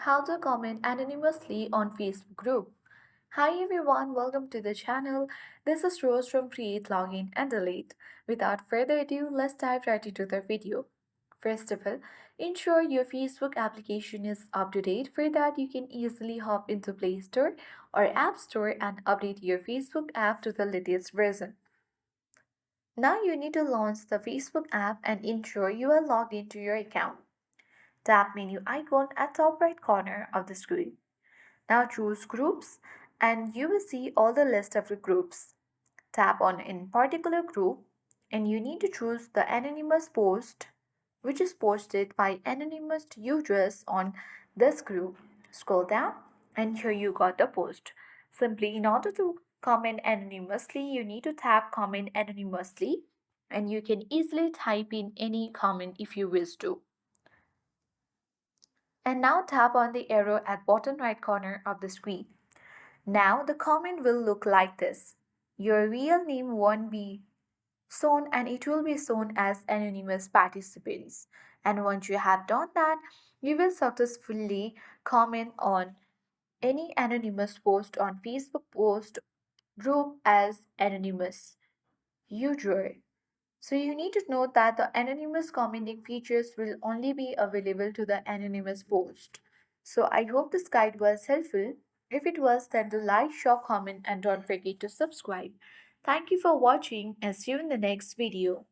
How to comment anonymously on Facebook group. Hi everyone, welcome to the channel. This is Rose from Create, Login and Delete. Without further ado, let's dive right into the video. First of all, ensure your Facebook application is up to date. For that, you can easily hop into Play Store or App Store and update your Facebook app to the latest version. Now you need to launch the Facebook app and ensure you are logged into your account. Tap menu icon at top right corner of the screen. Now choose groups and you will see all the list of the groups. Tap on in particular group and you need to choose the anonymous post which is posted by anonymous users on this group. Scroll down and here you got the post. Simply in order to comment anonymously you need to tap comment anonymously and you can easily type in any comment if you wish to. And now tap on the arrow at bottom right corner of the screen. Now the comment will look like this. Your real name won't be shown and it will be shown as anonymous participants. And once you have done that, you will successfully comment on any anonymous post on Facebook post group as anonymous user. So you need to note that the anonymous commenting features will only be available to the anonymous post. So I hope this guide was helpful. If it was, then do like, share, comment and don't forget to subscribe. Thank you for watching and see you in the next video.